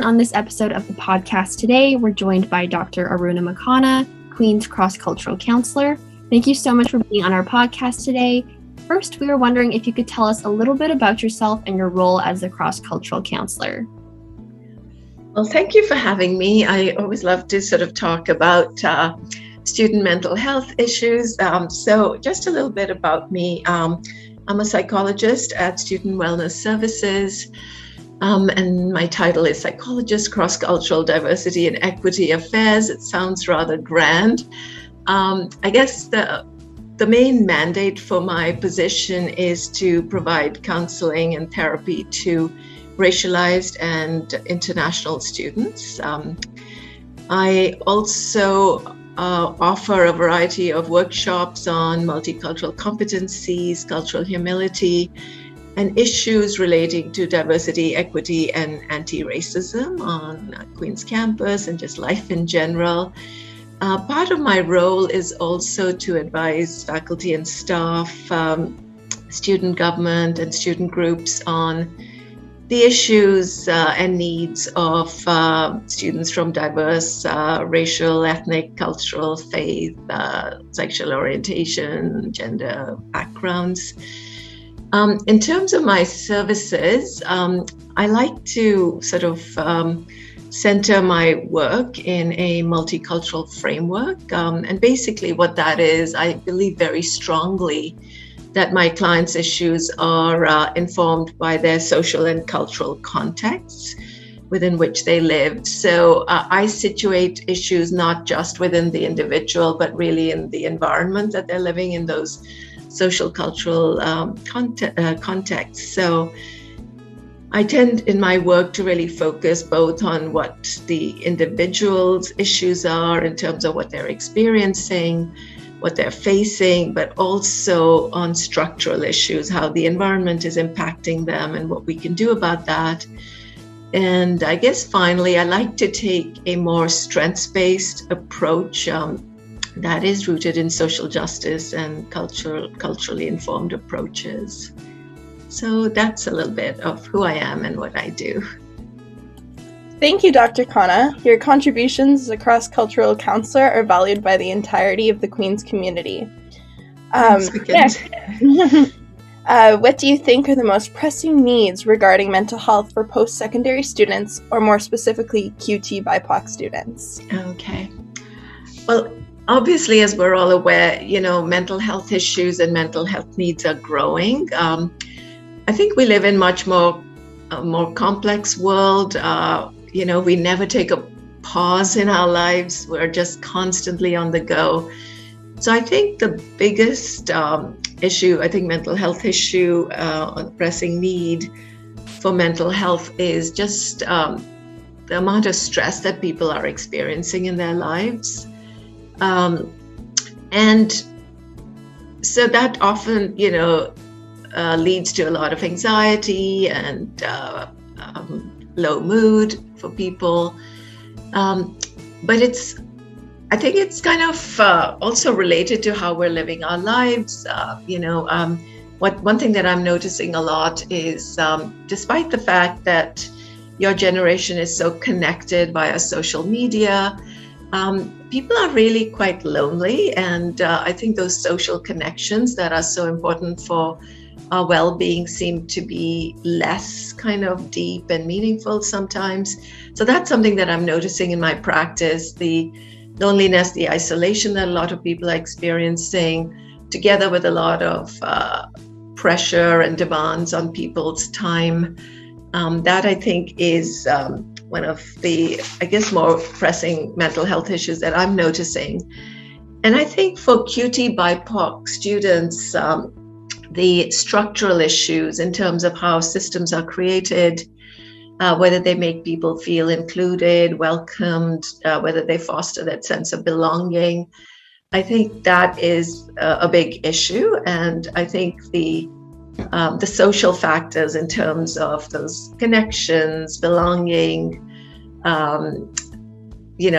on this episode of the podcast today, we're joined by Dr. Arunima Khanna, Queen's cross-cultural counselor. Thank you so much for being on our podcast today. First, we were wondering if you could tell us a little bit about yourself and your role as a cross-cultural counselor. Well, thank you for having me. I always love to sort of talk about student mental health issues. So just a little bit about me. I'm a psychologist at Student Wellness Services, and my title is Psychologist, Cross-Cultural Diversity and Equity Affairs. It sounds rather grand. I guess the main mandate for my position is to provide counseling and therapy to racialized and international students. I also offer a variety of workshops on multicultural competencies, cultural humility, and issues relating to diversity, equity, and anti-racism on Queen's campus and just life in general. Part of my role is also to advise faculty and staff, student government, and student groups on the issues and needs of students from diverse racial, ethnic, cultural, faith, sexual orientation, gender backgrounds. In terms of my services, I like to sort of center my work in a multicultural framework. And basically what that is, I believe very strongly that my clients' issues are informed by their social and cultural contexts within which they live. So I situate issues not just within the individual, but really in the environment that they're living in, those social cultural contexts. So I tend in my work to really focus both on what the individual's issues are in terms of what they're experiencing, what they're facing, but also on structural issues, how the environment is impacting them and what we can do about that. And I guess finally, I like to take a more strengths-based approach that is rooted in social justice and culturally informed approaches. So that's a little bit of who I am and what I do. Thank you, Dr. Khanna. Your contributions as a cross-cultural counselor are valued by the entirety of the Queen's community. What do you think are the most pressing needs regarding mental health for post-secondary students, or more specifically, QT BIPOC students? Okay. Well, obviously, as we're all aware, mental health issues and mental health needs are growing. I think we live in much more complex world. We never take a pause in our lives. We're just constantly on the go. So I think the biggest mental health issue, pressing need for mental health is just the amount of stress that people are experiencing in their lives. And so that often, leads to a lot of anxiety and low mood for people. But I think it's kind of also related to how we're living our lives. One thing that I'm noticing a lot is despite the fact that your generation is so connected via social media, people are really quite lonely. And I think those social connections that are so important for our well-being seem to be less kind of deep and meaningful sometimes. So that's something that I'm noticing in my practice, the loneliness, the isolation that a lot of people are experiencing, together with a lot of pressure and demands on people's time. That I think is one of the, more pressing mental health issues that I'm noticing. And I think for QT BIPOC students, the structural issues in terms of how systems are created, whether they make people feel included, welcomed, whether they foster that sense of belonging. I think that is a big issue. And I think the social factors in terms of those connections, belonging,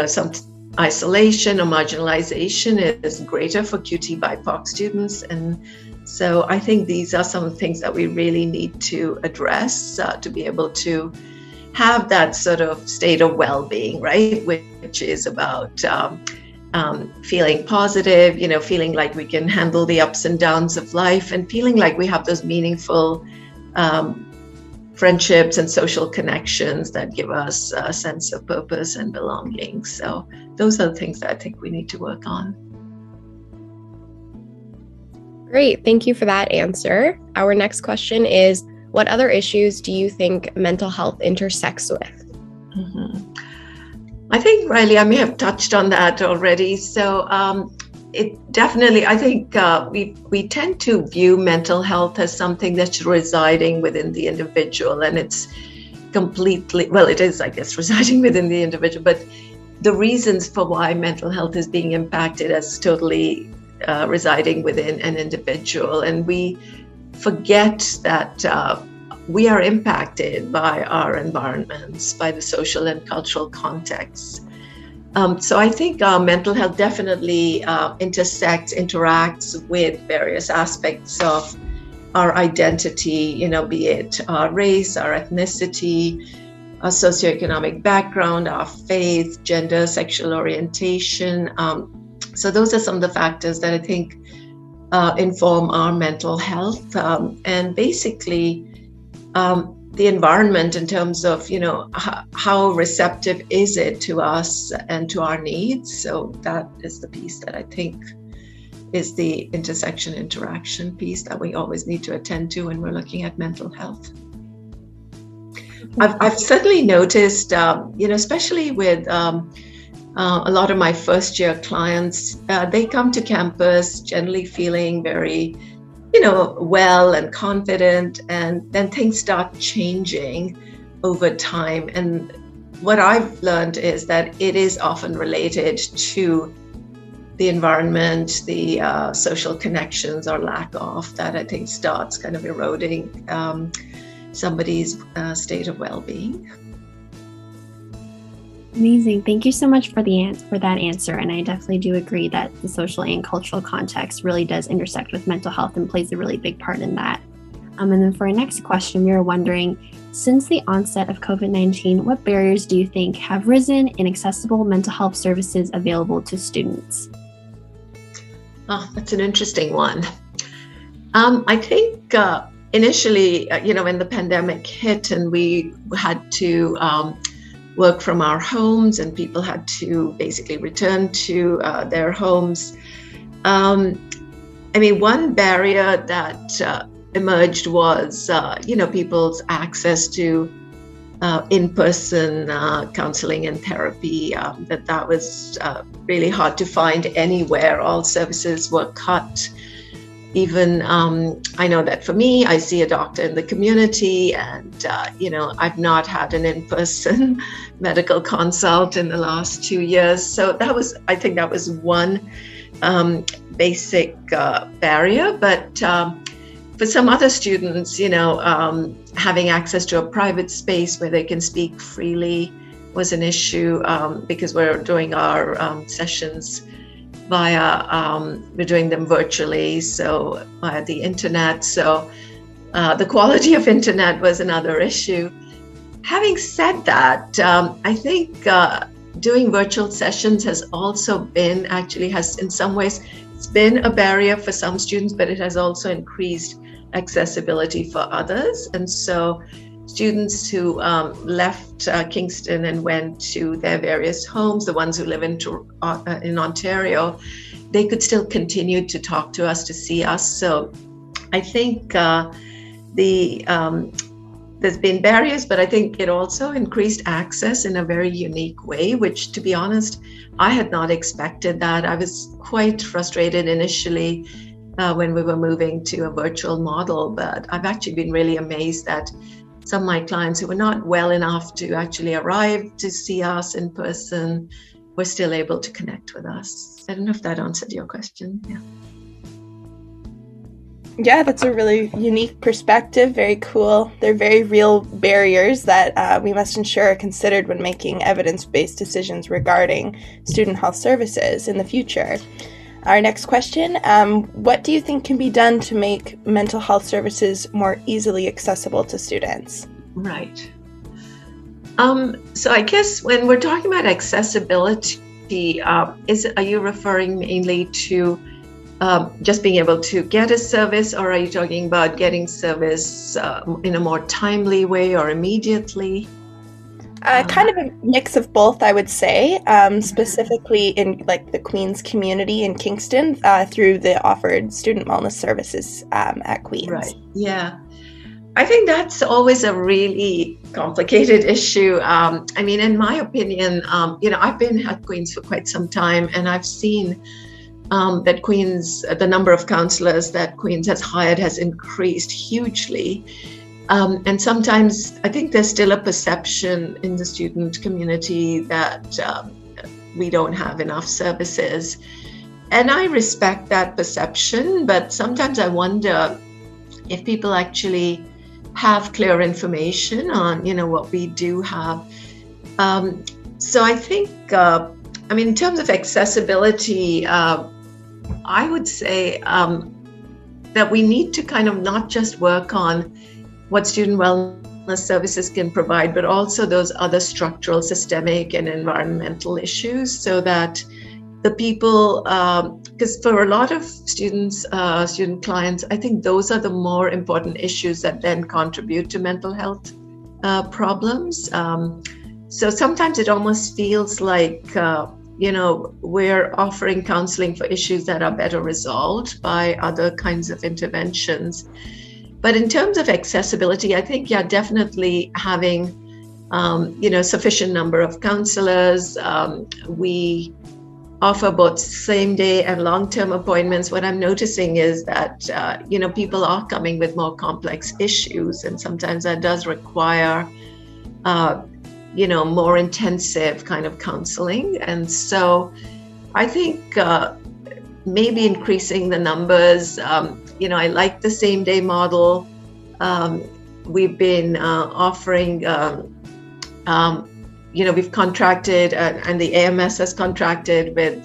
some isolation or marginalization is greater for QT BIPOC students. And so I think these are some things that we really need to address to be able to have that sort of state of well-being, right? Which is about feeling positive, feeling like we can handle the ups and downs of life, and feeling like we have those meaningful friendships and social connections that give us a sense of purpose and belonging. So those are the things that I think we need to work on. Great. Thank you for that answer. Our next question is, what other issues do you think mental health intersects with? Mm-hmm. I think, Riley, I may have touched on that already. So it definitely, I think we tend to view mental health as something that's residing within the individual, and it's completely, well, it is, I guess, residing within the individual, but the reasons for why mental health is being impacted as totally residing within an individual. And we forget that we are impacted by our environments, by the social and cultural contexts. So I think mental health definitely interacts with various aspects of our identity, be it our race, our ethnicity, our socioeconomic background, our faith, gender, sexual orientation. So those are some of the factors that I think inform our mental health. And basically, the environment in terms of, how receptive is it to us and to our needs. So that is the piece that I think is the intersection interaction piece that we always need to attend to when we're looking at mental health. I've certainly noticed, especially with a lot of my first year clients, they come to campus generally feeling very well and confident, and then things start changing over time. And what I've learned is that it is often related to the environment, the social connections or lack of, that I think starts kind of eroding somebody's state of well-being. Amazing. Thank you so much for that answer. And I definitely do agree that the social and cultural context really does intersect with mental health and plays a really big part in that. And then for our next question, we were wondering, since the onset of COVID-19, what barriers do you think have risen in accessible mental health services available to students? Oh, that's an interesting one. I think initially, when the pandemic hit and we had to work from our homes and people had to basically return to their homes. One barrier that emerged was, people's access to in-person counseling and therapy, that was really hard to find anywhere. All services were cut. Even, I know that for me, I see a doctor in the community, and, I've not had an in-person medical consult in the last 2 years. So I think that was one basic barrier. But for some other students, having access to a private space where they can speak freely was an issue, because we're doing our sessions we're doing them virtually, so via the internet. So the quality of internet was another issue. Having said that, I think doing virtual sessions has in some ways, it's been a barrier for some students, but it has also increased accessibility for others. And so students who left Kingston and went to their various homes, the ones who live in Ontario, they could still continue to talk to us, to see us. So I think there's been barriers, but I think it also increased access in a very unique way, which, to be honest, I had not expected that. I was quite frustrated initially when we were moving to a virtual model, but I've actually been really amazed that some of my clients who were not well enough to actually arrive to see us in person were still able to connect with us. I don't know if that answered your question. Yeah, that's a really unique perspective. Very cool. They're very real barriers that we must ensure are considered when making evidence-based decisions regarding student health services in the future. Our next question, what do you think can be done to make mental health services more easily accessible to students? Right. So I guess when we're talking about accessibility, are you referring mainly to just being able to get a service, or are you talking about getting service in a more timely way or immediately? Kind of a mix of both, I would say, specifically in like the Queen's community in Kingston through the offered student wellness services at Queen's. Right, yeah. I think that's always a really complicated issue. I mean, in my opinion, I've been at Queen's for quite some time, and I've seen that Queen's, the number of counselors that Queen's has hired has increased hugely. And sometimes I think there's still a perception in the student community that we don't have enough services. And I respect that perception, but sometimes I wonder if people actually have clear information on, what we do have. So I think, in terms of accessibility, I would say that we need to kind of not just work on what student wellness services can provide, but also those other structural, systemic, and environmental issues, so that the people, because for a lot of students, student clients, I think those are the more important issues that then contribute to mental health problems. So sometimes it almost feels like, we're offering counseling for issues that are better resolved by other kinds of interventions. But in terms of accessibility, I think, definitely having, sufficient number of counselors. We offer both same-day and long-term appointments. What I'm noticing is that, people are coming with more complex issues, and sometimes that does require, more intensive kind of counseling. And so I think maybe increasing the numbers, I like the same-day model. We've been offering, we've contracted and the AMS has contracted with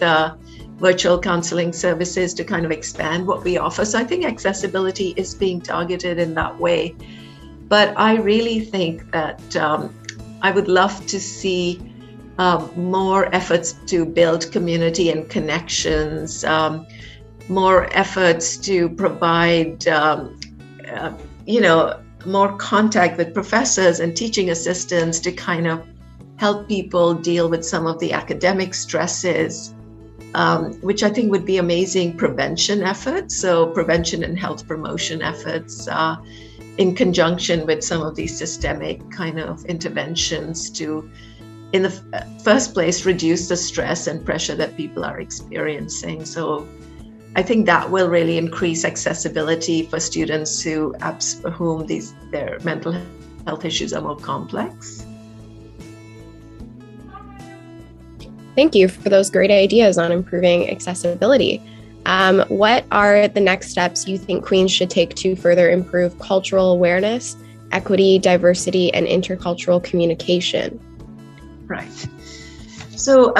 virtual counseling services to kind of expand what we offer. So I think accessibility is being targeted in that way. But I really think that I would love to see more efforts to build community and connections, more efforts to provide, more contact with professors and teaching assistants to kind of help people deal with some of the academic stresses, which I think would be amazing prevention efforts. So prevention and health promotion efforts in conjunction with some of these systemic kind of interventions to, in the first place, reduce the stress and pressure that people are experiencing. So I think that will really increase accessibility for students for whom their mental health issues are more complex. Thank you for those great ideas on improving accessibility. What are the next steps you think Queen's should take to further improve cultural awareness, equity, diversity, and intercultural communication? Right. So,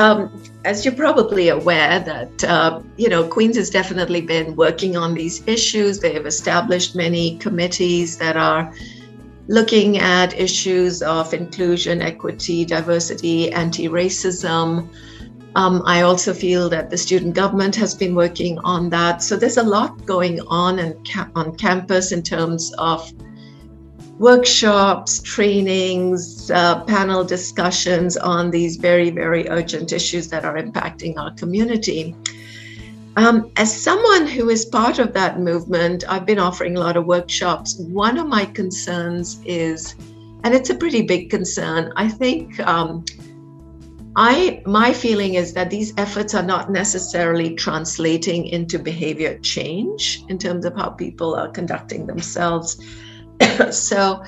as you're probably aware that, Queen's has definitely been working on these issues. They have established many committees that are looking at issues of inclusion, equity, diversity, anti-racism. I also feel that the student government has been working on that. So there's a lot going on on campus in terms of workshops, trainings, panel discussions on these very, very urgent issues that are impacting our community. As someone who is part of that movement, I've been offering a lot of workshops. One of my concerns is, and it's a pretty big concern, I think my feeling is that these efforts are not necessarily translating into behavior change in terms of how people are conducting themselves. So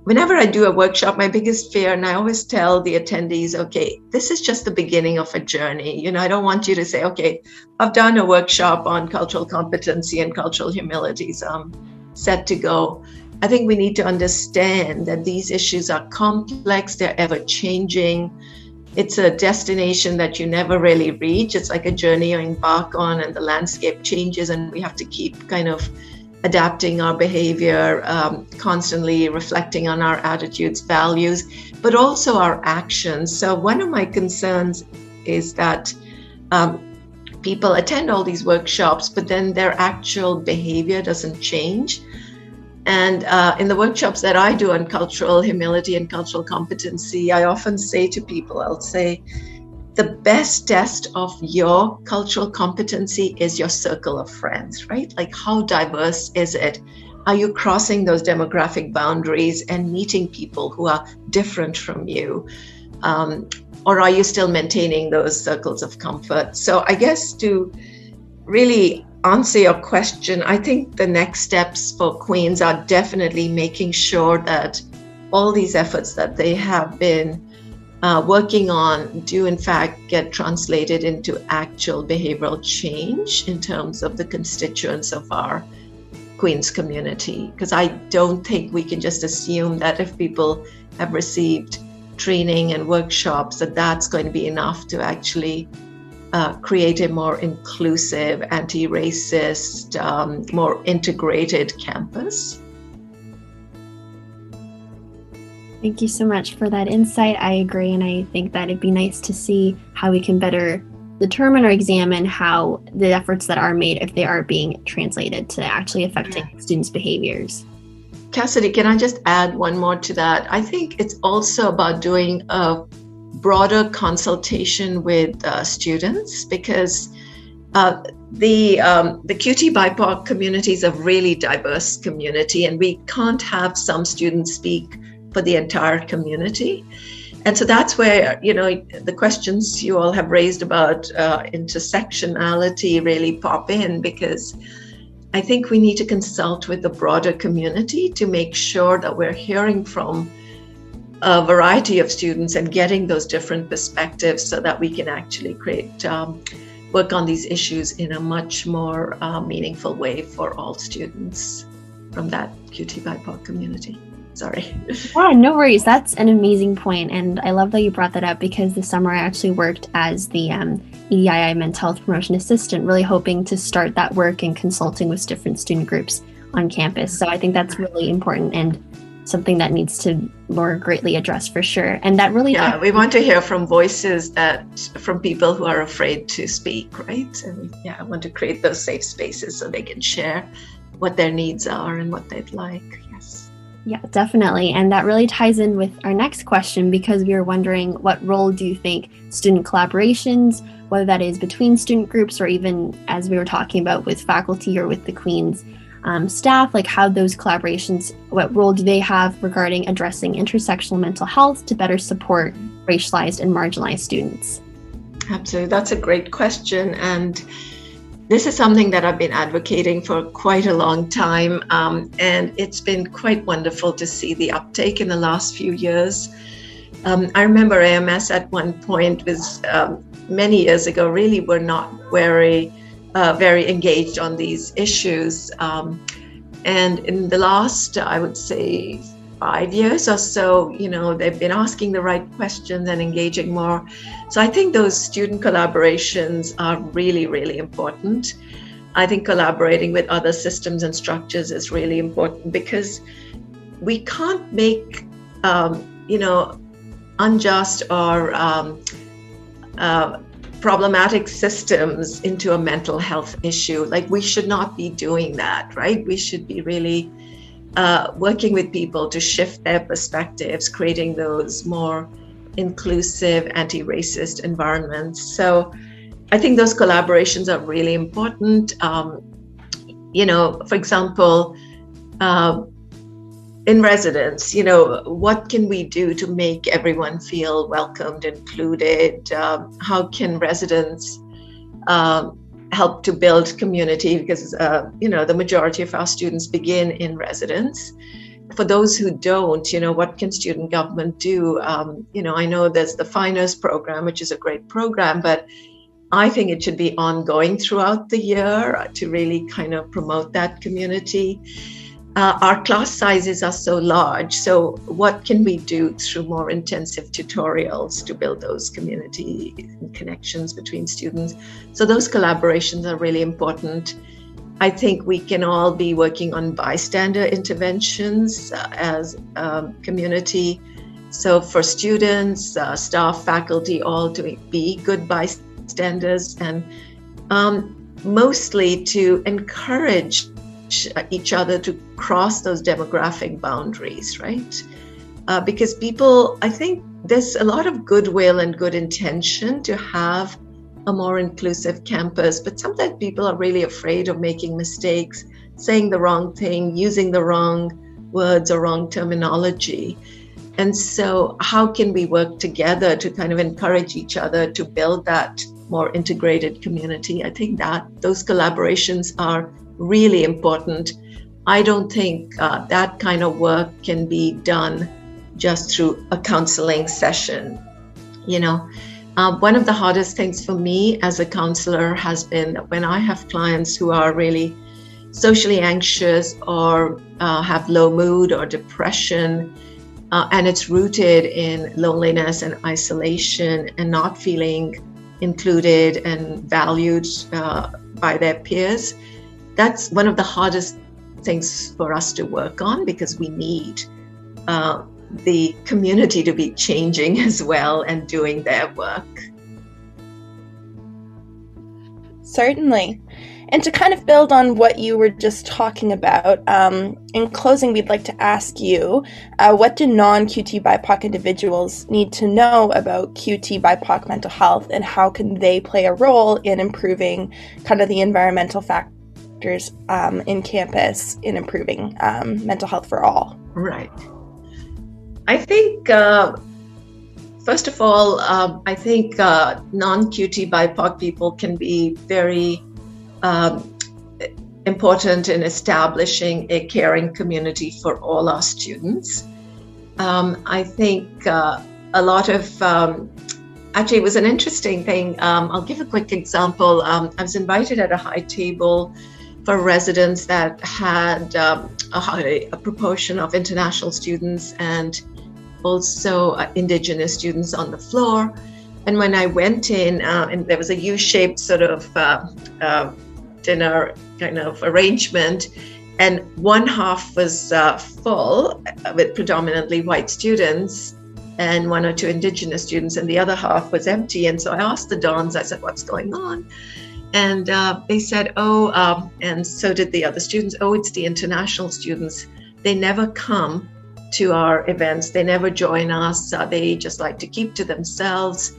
whenever I do a workshop, my biggest fear, and I always tell the attendees, okay, this is just the beginning of a journey. I don't want you to say, okay, I've done a workshop on cultural competency and cultural humility, so I'm set to go. I think we need to understand that these issues are complex, they're ever changing. It's a destination that you never really reach. It's like a journey you embark on, and the landscape changes, and we have to keep kind of adapting our behavior, constantly reflecting on our attitudes, values. but also our actions. So one of my concerns is that people attend all these workshops, but then their actual behavior doesn't change. And in the workshops that I do on cultural humility and cultural competency, I often say to people, I'll say, the best test of your cultural competency is your circle of friends, right? Like, how diverse is it? Are you crossing those demographic boundaries and meeting people who are different from you? Or are you still maintaining those circles of comfort? So I guess to really answer your question, I think the next steps for Queen's are definitely making sure that all these efforts that they have been working on do in fact get translated into actual behavioral change in terms of the constituents of our Queen's community. Because I don't think we can just assume that if people have received training and workshops, that that's going to be enough to actually create a more inclusive, anti-racist, more integrated campus. Thank you so much for that insight. I agree, and I think that it'd be nice to see how we can better determine or examine how the efforts that are made, if they are being translated to actually affecting students' behaviors. Cassidy, can I just add one more to that? I think it's also about doing a broader consultation with students, because the QT BIPOC community is a really diverse community, and we can't have some students speak for the entire community. And so that's where, the questions you all have raised about intersectionality really pop in, because I think we need to consult with the broader community to make sure that we're hearing from a variety of students and getting those different perspectives so that we can actually work on these issues in a much more meaningful way for all students from that QT BIPOC community. Sorry. Yeah, no worries. That's an amazing point. And I love that you brought that up, because this summer I actually worked as the EDII Mental Health Promotion Assistant, really hoping to start that work and consulting with different student groups on campus. So I think that's really important and something that needs to more greatly address for sure. And that really... Yeah, we want to hear from voices from people who are afraid to speak, right? And I want to create those safe spaces so they can share what their needs are and what they'd like. Yeah, definitely. And that really ties in with our next question, because we were wondering, what role do you think student collaborations, whether that is between student groups or even as we were talking about with faculty or with the Queen's staff, like how those collaborations, what role do they have regarding addressing intersectional mental health to better support racialized and marginalized students? Absolutely. That's a great question. And this is something that I've been advocating for quite a long time, and it's been quite wonderful to see the uptake in the last few years. I remember AMS at one point was many years ago really were not very engaged on these issues, and in the last, I would say, 5 years or so, they've been asking the right questions and engaging more. So I think those student collaborations are really, really important. I think collaborating with other systems and structures is really important, because we can't make, unjust or problematic systems into a mental health issue. Like, we should not be doing that, right? We should be really working with people to shift their perspectives, creating those more inclusive, anti-racist environments. So I think those collaborations are really important. For example, in residence, what can we do to make everyone feel welcomed, included? How can residents help to build community? Because, the majority of our students begin in residence. For those who don't, what can student government do? I know there's the Finers program, which is a great program, but I think it should be ongoing throughout the year to really kind of promote that community. Our class sizes are so large, so what can we do through more intensive tutorials to build those community connections between students? So those collaborations are really important. I think we can all be working on bystander interventions as a community, So for students, staff, faculty, all to be good bystanders, and mostly to encourage each other to cross those demographic boundaries, right? Because people, I think there's a lot of goodwill and good intention to have a more inclusive campus, but sometimes people are really afraid of making mistakes, saying the wrong thing, using the wrong words or wrong terminology. And so how can we work together to kind of encourage each other to build that more integrated community? I think that those collaborations are really important. I don't think that kind of work can be done just through a counseling session. One of the hardest things for me as a counselor has been when I have clients who are really socially anxious or have low mood or depression, and it's rooted in loneliness and isolation and not feeling included and valued by their peers. That's one of the hardest things for us to work on, because we need the community to be changing as well and doing their work. Certainly. And to kind of build on what you were just talking about, in closing, we'd like to ask you, what do non-QT BIPOC individuals need to know about QT BIPOC mental health, and how can they play a role in improving kind of the environmental factors in campus in improving mental health for all? Right. I think, first of all, I think non-QT BIPOC people can be very important in establishing a caring community for all our students. I think a lot of, actually it was an interesting thing. I'll give a quick example. I was invited at a high table for residents that had a proportion of international students and also Indigenous students on the floor. And when I went in, and there was a U-shaped sort of dinner kind of arrangement, and one half was full with predominantly white students and one or two Indigenous students, and the other half was empty. And so I asked the dons, I said, what's going on? And they said, and so did the other students, it's the international students. They never come to our events. They never join us. They just like to keep to themselves.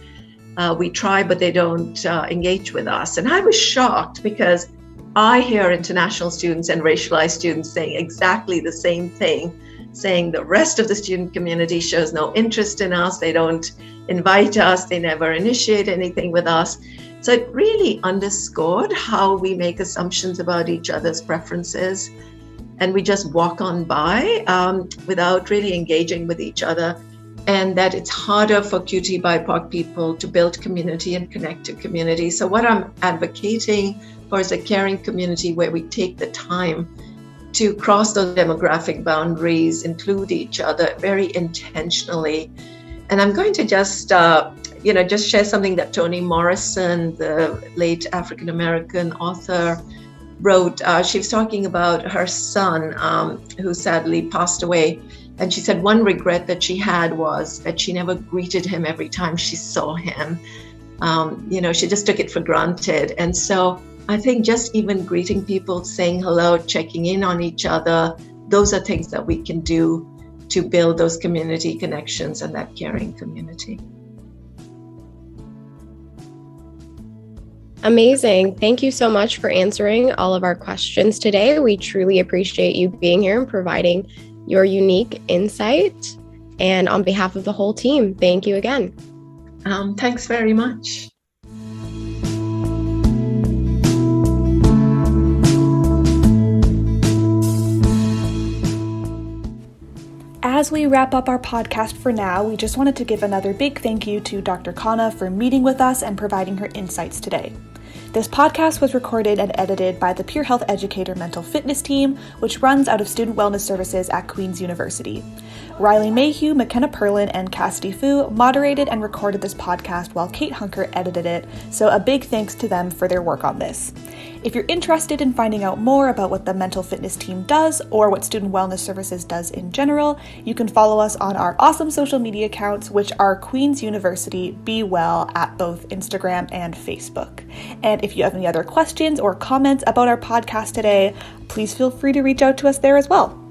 We try, but they don't engage with us. And I was shocked, because I hear international students and racialized students saying exactly the same thing, saying the rest of the student community shows no interest in us. They don't invite us. They never initiate anything with us. So it really underscored how we make assumptions about each other's preferences, and we just walk on by without really engaging with each other, and that it's harder for QT BIPOC people to build community and connect to community. So what I'm advocating for is a caring community where we take the time to cross those demographic boundaries, include each other very intentionally. And I'm going to just share something that Toni Morrison, the late African-American author, wrote. She was talking about her son, who sadly passed away. And she said one regret that she had was that she never greeted him every time she saw him. She just took it for granted. And so I think just even greeting people, saying hello, checking in on each other, those are things that we can do to build those community connections and that caring community. Amazing. Thank you so much for answering all of our questions today. We truly appreciate you being here and providing your unique insight. And on behalf of the whole team, thank you again. Thanks very much. As we wrap up our podcast for now, we just wanted to give another big thank you to Dr. Khanna for meeting with us and providing her insights today. This podcast was recorded and edited by the Peer Health Educator Mental Fitness Team, which runs out of Student Wellness Services at Queen's University. Riley Mayhew, McKenna Perlin, and Cassidy Fu moderated and recorded this podcast while Kate Hunker edited it, so a big thanks to them for their work on this. If you're interested in finding out more about what the mental fitness team does or what Student Wellness Services does in general, you can follow us on our awesome social media accounts, which are Queen's University Be Well at both Instagram and Facebook. And if you have any other questions or comments about our podcast today, please feel free to reach out to us there as well.